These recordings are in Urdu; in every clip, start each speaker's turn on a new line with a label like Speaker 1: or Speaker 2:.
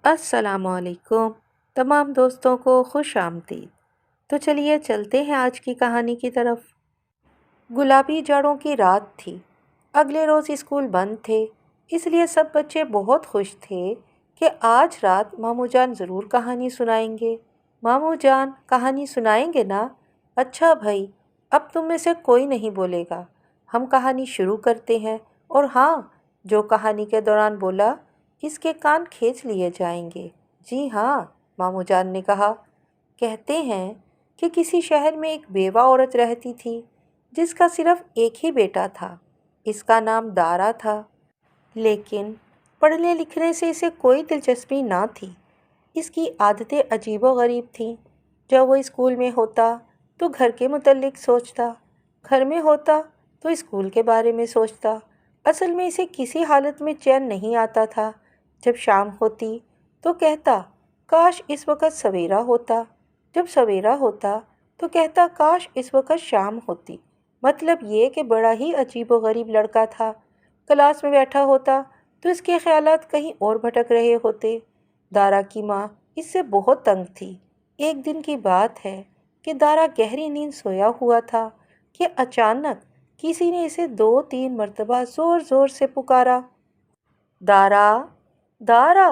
Speaker 1: السلام علیکم تمام دوستوں کو خوش آمدید۔ تو چلیے چلتے ہیں آج کی کہانی کی طرف۔ گلابی جڑوں کی رات تھی۔ اگلے روز اسکول بند تھے، اس لیے سب بچے بہت خوش تھے کہ آج رات ماموں جان ضرور کہانی سنائیں گے۔ ماموں جان کہانی سنائیں گے نا؟ اچھا بھائی، اب تم میں سے کوئی نہیں بولے گا۔ ہم کہانی شروع کرتے ہیں، اور ہاں، جو کہانی کے دوران بولا اس کے کان کھینچ لیے جائیں گے۔ جی ہاں، ماموں جان نے کہا۔ کہتے ہیں کہ کسی شہر میں ایک بیوہ عورت رہتی تھی جس کا صرف ایک ہی بیٹا تھا۔ اس کا نام دارا تھا، لیکن پڑھنے لکھنے سے اسے کوئی دلچسپی نہ تھی۔ اس کی عادتیں عجیب و غریب تھیں۔ جب وہ اسکول میں ہوتا تو گھر کے متعلق سوچتا، گھر میں ہوتا تو اسکول کے بارے میں سوچتا۔ اصل میں اسے کسی حالت میں چین نہیں آتا تھا۔ جب شام ہوتی تو کہتا کاش اس وقت سویرا ہوتا، جب سویرا ہوتا تو کہتا کاش اس وقت شام ہوتی۔ مطلب یہ کہ بڑا ہی عجیب و غریب لڑکا تھا۔ کلاس میں بیٹھا ہوتا تو اس کے خیالات کہیں اور بھٹک رہے ہوتے۔ دارا کی ماں اس سے بہت تنگ تھی۔ ایک دن کی بات ہے کہ دارا گہری نیند سویا ہوا تھا کہ اچانک کسی نے اسے 2-3 مرتبہ زور زور سے پکارا۔ دارا، دارا!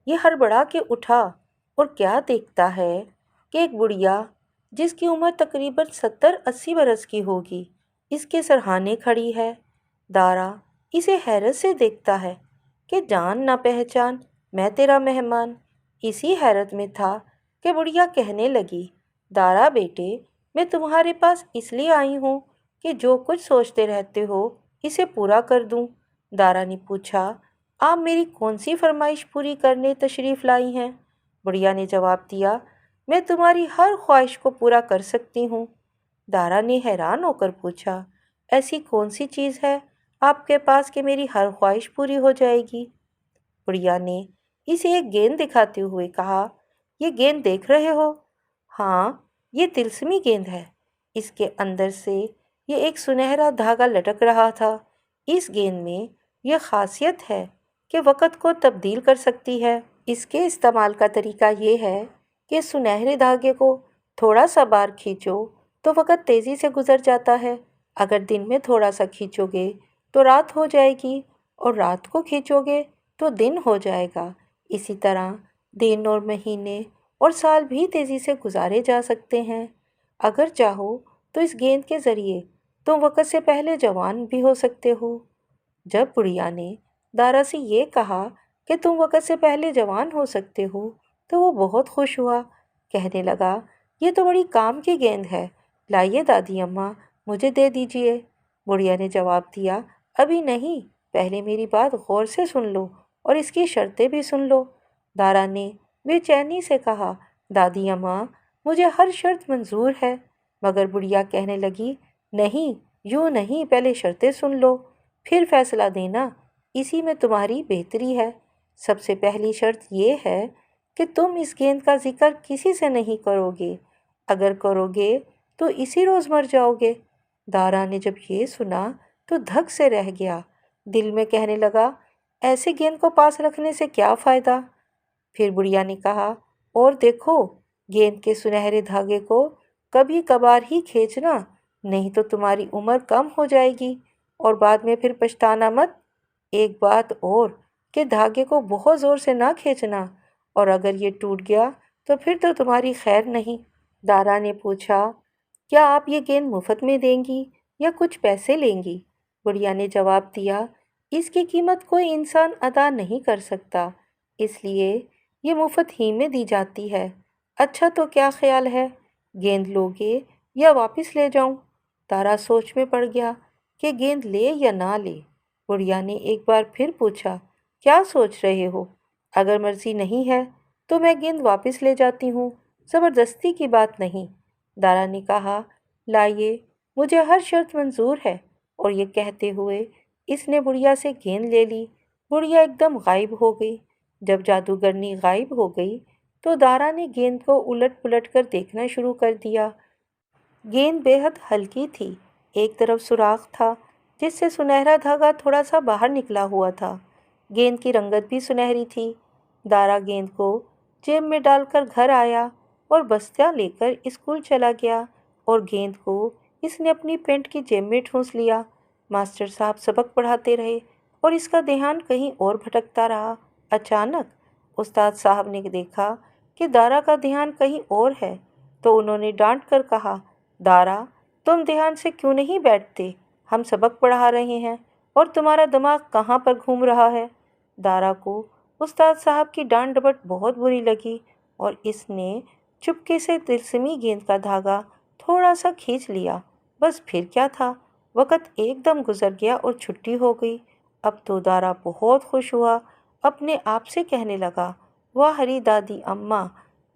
Speaker 1: یہ ہڑبڑا کے اٹھا اور کیا دیکھتا ہے کہ ایک بڑھیا جس کی عمر تقریباً 70-80 برس کی ہوگی اس کے سرہانے کھڑی ہے۔ دارا اسے حیرت سے دیکھتا ہے کہ جان نہ پہچان، میں تیرا مہمان۔ اسی حیرت میں تھا کہ بڑھیا کہنے لگی، دارا بیٹے، میں تمہارے پاس اس لیے آئی ہوں کہ جو کچھ سوچتے رہتے ہو اسے پورا کر دوں۔ دارا نے پوچھا، آپ میری کون سی فرمائش پوری کرنے تشریف لائی ہیں؟ بڑھیا نے جواب دیا، میں تمہاری ہر خواہش کو پورا کر سکتی ہوں۔ دارا نے حیران ہو کر پوچھا، ایسی کون سی چیز ہے آپ کے پاس کہ میری ہر خواہش پوری ہو جائے گی؟ بڑھیا نے اسے ایک گیند دکھاتے ہوئے کہا، یہ گیند دیکھ رہے ہو؟ ہاں، یہ طلسمی گیند ہے۔ اس کے اندر سے یہ ایک سنہرا دھاگا لٹک رہا تھا۔ اس گیند میں یہ خاصیت ہے کہ وقت کو تبدیل کر سکتی ہے۔ اس کے استعمال کا طریقہ یہ ہے کہ سنہرے دھاگے کو تھوڑا سا بار کھینچو تو وقت تیزی سے گزر جاتا ہے۔ اگر دن میں تھوڑا سا کھینچو گے تو رات ہو جائے گی، اور رات کو کھینچو گے تو دن ہو جائے گا۔ اسی طرح دن اور مہینے اور سال بھی تیزی سے گزارے جا سکتے ہیں۔ اگر چاہو تو اس گیند کے ذریعے تم وقت سے پہلے جوان بھی ہو سکتے ہو۔ جب بڑھیا نے دارا سے یہ کہا کہ تم وقت سے پہلے جوان ہو سکتے ہو تو وہ بہت خوش ہوا۔ کہنے لگا، یہ تو بڑی کام کی گیند ہے، لائیے دادی اماں، مجھے دے دیجیے۔ بڑھیا نے جواب دیا، ابھی نہیں، پہلے میری بات غور سے سن لو اور اس کی شرطیں بھی سن لو۔ دارا نے بے چینی سے کہا، دادی اماں، مجھے ہر شرط منظور ہے۔ مگر بڑھیا کہنے لگی، نہیں، یوں نہیں، پہلے شرطیں سن لو، پھر فیصلہ دینا، اسی میں تمہاری بہتری ہے۔ سب سے پہلی شرط یہ ہے کہ تم اس گیند کا ذکر کسی سے نہیں کرو گے۔ اگر کرو گے تو اسی روز مر جاؤ گے۔ دارا نے جب یہ سنا تو دھک سے رہ گیا۔ دل میں کہنے لگا، ایسے گیند کو پاس رکھنے سے کیا فائدہ؟ پھر بڑھیا نے کہا، اور دیکھو، گیند کے سنہرے دھاگے کو کبھی کبھار ہی کھینچنا، نہیں تو تمہاری عمر کم ہو جائے گی اور بعد میں پھر پچھتانا مت۔ ایک بات اور کہ دھاگے کو بہت زور سے نہ کھینچنا، اور اگر یہ ٹوٹ گیا تو پھر تو تمہاری خیر نہیں۔ دارا نے پوچھا، کیا آپ یہ گیند مفت میں دیں گی یا کچھ پیسے لیں گی؟ بڑھیا نے جواب دیا، اس کی قیمت کوئی انسان ادا نہیں کر سکتا، اس لیے یہ مفت ہی میں دی جاتی ہے۔ اچھا، تو کیا خیال ہے، گیند لوگے یا واپس لے جاؤں؟ دارا سوچ میں پڑ گیا کہ گیند لے یا نہ لے۔ بڑھیا نے ایک بار پھر پوچھا، کیا سوچ رہے ہو؟ اگر مرضی نہیں ہے تو میں گیند واپس لے جاتی ہوں، زبردستی کی بات نہیں۔ دارا نے کہا، لائیے، مجھے ہر شرط منظور ہے، اور یہ کہتے ہوئے اس نے بڑھیا سے گیند لے لی۔ بڑھیا ایک دم غائب ہو گئی۔ جب جادوگرنی غائب ہو گئی تو دارا نے گیند کو الٹ پلٹ کر دیکھنا شروع کر دیا۔ گیند بے حد ہلکی تھی۔ ایک طرف سوراخ تھا جس سے سنہرا دھاگا تھوڑا سا باہر نکلا ہوا تھا۔ گیند کی رنگت بھی سنہری تھی۔ دارا گیند کو جیب میں ڈال کر گھر آیا اور بستہ لے کر اسکول چلا گیا اور گیند کو اس نے اپنی پینٹ کی جیب میں ٹھونس لیا۔ ماسٹر صاحب سبق پڑھاتے رہے اور اس کا دھیان کہیں اور بھٹکتا رہا۔ اچانک استاد صاحب نے دیکھا کہ دارا کا دھیان کہیں اور ہے تو انہوں نے ڈانٹ کر کہا، دارا تم دھیان سے کیوں نہیں بیٹھتے؟ ہم سبق پڑھا رہے ہیں اور تمہارا دماغ کہاں پر گھوم رہا ہے؟ دارا کو استاد صاحب کی ڈانٹ ڈپٹ بہت بری لگی اور اس نے چپکے سے تلسمی گیند کا دھاگا تھوڑا سا کھینچ لیا۔ بس پھر کیا تھا، وقت ایک دم گزر گیا اور چھٹی ہو گئی۔ اب تو دارا بہت خوش ہوا، اپنے آپ سے کہنے لگا، واہ ہری دادی اماں،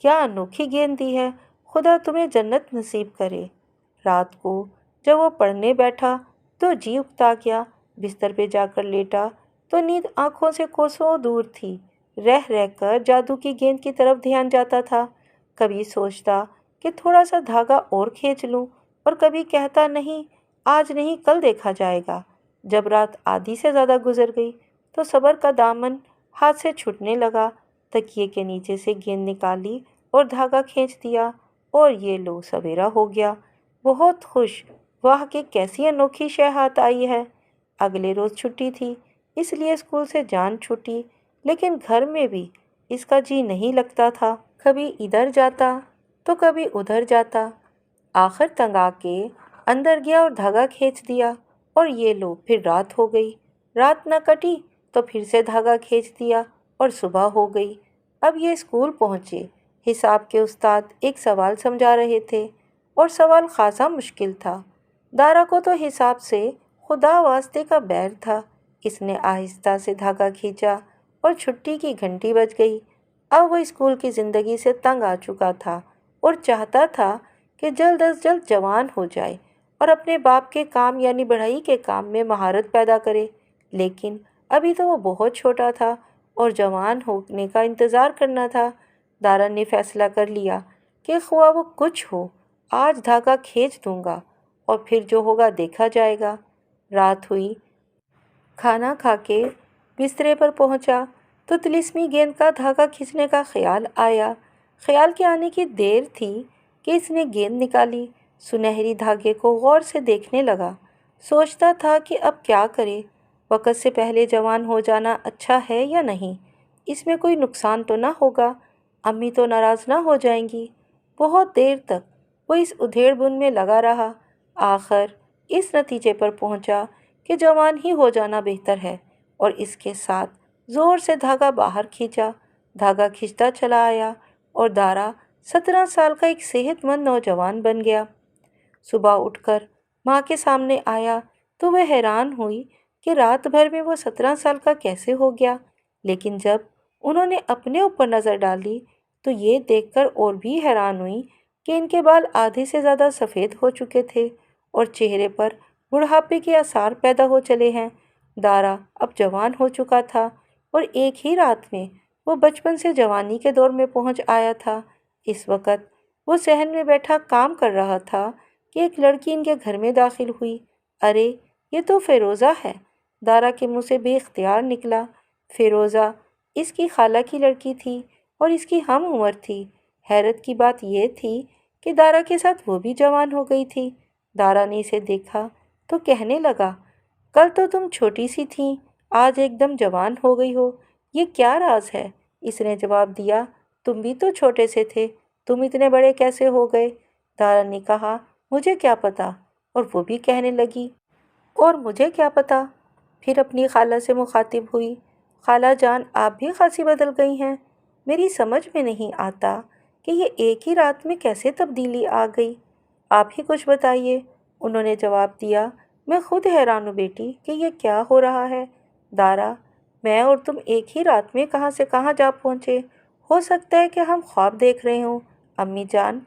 Speaker 1: کیا انوکھی گیند دی ہے، خدا تمہیں جنت نصیب کرے۔ رات کو جب وہ پڑھنے بیٹھا تو جی اکتا گیا، بستر پہ جا کر لیٹا تو نیند آنکھوں سے کوسوں دور تھی۔ رہ رہ کر جادو کی گیند کی طرف دھیان جاتا تھا، کبھی سوچتا کہ تھوڑا سا دھاگا اور کھینچ لوں اور کبھی کہتا نہیں، آج نہیں کل دیکھا جائے گا۔ جب رات آدھی سے زیادہ گزر گئی تو صبر کا دامن ہاتھ سے چھوٹنے لگا، تکیے کے نیچے سے گیند نکالی اور دھاگا کھینچ دیا اور یہ لو سویرا ہو گیا۔ بہت خوش، واہ کہ کیسی انوکھی شے ہاتھ آئی ہے۔ اگلے روز چھٹی تھی، اس لیے اسکول سے جان چھوٹی، لیکن گھر میں بھی اس کا جی نہیں لگتا تھا، کبھی ادھر جاتا تو کبھی ادھر جاتا۔ آخر تنگ آ کے اندر گیا اور دھاگا کھینچ دیا اور یہ لو پھر رات ہو گئی۔ رات نہ کٹی تو پھر سے دھاگا کھینچ دیا اور صبح ہو گئی۔ اب یہ اسکول پہنچے، حساب کے استاد ایک سوال سمجھا رہے تھے اور سوال خاصا مشکل تھا۔ دارا کو تو حساب سے خدا واسطے کا بیر تھا۔ اس نے آہستہ سے دھاگا کھینچا اور چھٹی کی گھنٹی بج گئی۔ اب وہ اسکول کی زندگی سے تنگ آ چکا تھا اور چاہتا تھا کہ جلد از جلد جوان ہو جائے اور اپنے باپ کے کام یعنی بڑھئی کے کام میں مہارت پیدا کرے، لیکن ابھی تو وہ بہت چھوٹا تھا اور جوان ہونے کا انتظار کرنا تھا۔ دارا نے فیصلہ کر لیا کہ خواہ وہ کچھ ہو، آج دھاگا کھینچ دوں گا اور پھر جو ہوگا دیکھا جائے گا۔ رات ہوئی، کھانا کھا کے بسترے پر پہنچا تو طلسمی گیند کا دھاگا کھینچنے کا خیال آیا۔ خیال کے آنے کی دیر تھی کہ اس نے گیند نکالی، سنہری دھاگے کو غور سے دیکھنے لگا، سوچتا تھا کہ اب کیا کرے، وقت سے پہلے جوان ہو جانا اچھا ہے یا نہیں، اس میں کوئی نقصان تو نہ ہوگا، امی تو ناراض نہ ہو جائیں گی۔ بہت دیر تک وہ اس ادھیڑ بن میں لگا رہا، آخر اس نتیجے پر پہنچا کہ جوان ہی ہو جانا بہتر ہے اور اس کے ساتھ زور سے دھاگا باہر کھینچا۔ دھاگا کھینچتا چلا آیا اور دارا 17 سال کا ایک صحت مند نوجوان بن گیا۔ صبح اٹھ کر ماں کے سامنے آیا تو وہ حیران ہوئی کہ رات بھر میں وہ 17 سال کا کیسے ہو گیا، لیکن جب انہوں نے اپنے اوپر نظر ڈالی تو یہ دیکھ کر اور بھی حیران ہوئی کہ ان کے بال آدھے سے زیادہ سفید ہو چکے تھے اور چہرے پر بڑھاپے کے آثار پیدا ہو چلے ہیں۔ دارا اب جوان ہو چکا تھا اور ایک ہی رات میں وہ بچپن سے جوانی کے دور میں پہنچ آیا تھا۔ اس وقت وہ صحن میں بیٹھا کام کر رہا تھا کہ ایک لڑکی ان کے گھر میں داخل ہوئی۔ ارے یہ تو فیروزہ ہے، دارا کے منہ سے بے اختیار نکلا۔ فیروزہ اس کی خالہ کی لڑکی تھی اور اس کی ہم عمر تھی۔ حیرت کی بات یہ تھی کہ دارا کے ساتھ وہ بھی جوان ہو گئی تھی۔ دارا نے اسے دیکھا تو کہنے لگا، کل تو تم چھوٹی سی تھیں، آج ایک دم جوان ہو گئی ہو، یہ کیا راز ہے؟ اس نے جواب دیا، تم بھی تو چھوٹے سے تھے، تم اتنے بڑے کیسے ہو گئے؟ دارا نے کہا، مجھے کیا پتا؟ اور وہ بھی کہنے لگی، اور مجھے کیا پتا؟ پھر اپنی خالہ سے مخاطب ہوئی، خالہ جان آپ بھی خاصی بدل گئی ہیں، میری سمجھ میں نہیں آتا کہ یہ ایک ہی رات میں کیسے تبدیلی آ گئی، آپ ہی کچھ بتائیے۔ انہوں نے جواب دیا، میں خود حیران ہوں بیٹی کہ یہ کیا ہو رہا ہے۔ دارا، میں اور تم ایک ہی رات میں کہاں سے کہاں جا پہنچے، ہو سکتا ہے کہ ہم خواب دیکھ رہے ہوں۔ امی جان،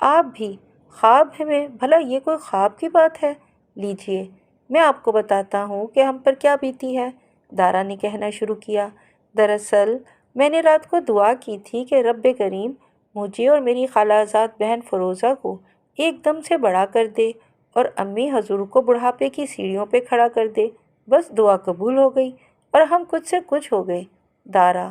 Speaker 1: آپ بھی خواب میں؟ بھلا یہ کوئی خواب کی بات ہے؟ لیجیے میں آپ کو بتاتا ہوں کہ ہم پر کیا بیتی ہے۔ دارا نے کہنا شروع کیا، دراصل میں نے رات کو دعا کی تھی کہ رب کریم مجھے اور میری خالہ زاد بہن فروزہ کو ایک دم سے بڑا کر دے اور امی حضور کو بڑھاپے کی سیڑھیوں پہ کھڑا کر دے۔ بس دعا قبول ہو گئی اور ہم کچھ سے کچھ ہو گئے۔ دارا،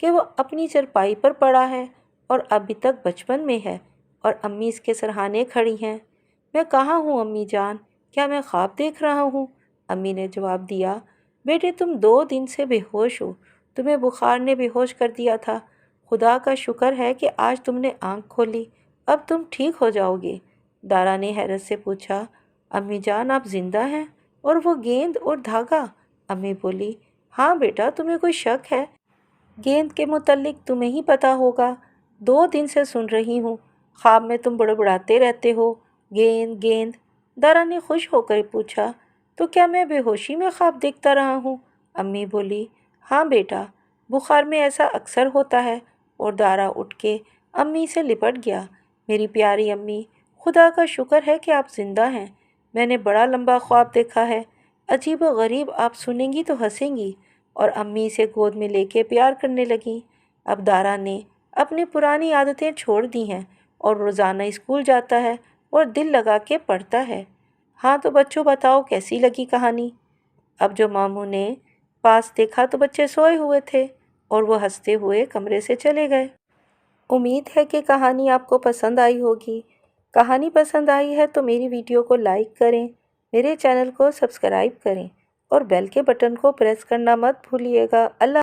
Speaker 1: کہ وہ اپنی چرپائی پر پڑا ہے اور ابھی تک بچپن میں ہے اور امی اس کے سرہانے کھڑی ہیں۔ میں کہاں ہوں امی جان؟ کیا میں خواب دیکھ رہا ہوں؟ امی نے جواب دیا، بیٹے تم 2 دن سے بے ہوش ہو، تمہیں بخار نے بے ہوش کر دیا تھا۔ خدا کا شکر ہے کہ آج تم نے آنکھ کھولی، اب تم ٹھیک ہو جاؤ گے۔ دارا نے حیرت سے پوچھا، امی جان آپ زندہ ہیں؟ اور وہ گیند اور دھاگا؟ امی بولی، ہاں بیٹا، تمہیں کوئی شک ہے؟ گیند کے متعلق تمہیں ہی پتہ ہوگا، 2 دن سے سن رہی ہوں، خواب میں تم بڑبڑاتے رہتے ہو، گیند گیند۔ دارا نے خوش ہو کر پوچھا، تو کیا میں بے ہوشی میں خواب دیکھتا رہا ہوں؟ امی بولی، ہاں بیٹا، بخار میں ایسا اکثر ہوتا ہے۔ اور دارا اٹھ کے امی سے لپٹ گیا۔ میری پیاری امی، خدا کا شکر ہے کہ آپ زندہ ہیں۔ میں نے بڑا لمبا خواب دیکھا ہے، عجیب و غریب، آپ سنیں گی تو ہنسیں گی۔ اور امی اسے گود میں لے کے پیار کرنے لگیں۔ اب دارا نے اپنی پرانی عادتیں چھوڑ دی ہیں اور روزانہ اسکول جاتا ہے اور دل لگا کے پڑھتا ہے۔ ہاں تو بچوں بتاؤ کیسی لگی کہانی؟ اب جو ماموں نے پاس دیکھا تو بچے سوئے ہوئے تھے اور وہ ہنستے ہوئے کمرے سے چلے گئے۔ امید ہے کہ کہانی آپ کو پسند آئی ہوگی۔ کہانی پسند آئی ہے تو میری ویڈیو کو لائک کریں، میرے چینل کو سبسکرائب کریں اور بیل کے بٹن کو پریس کرنا مت بھولیے گا۔ اللہ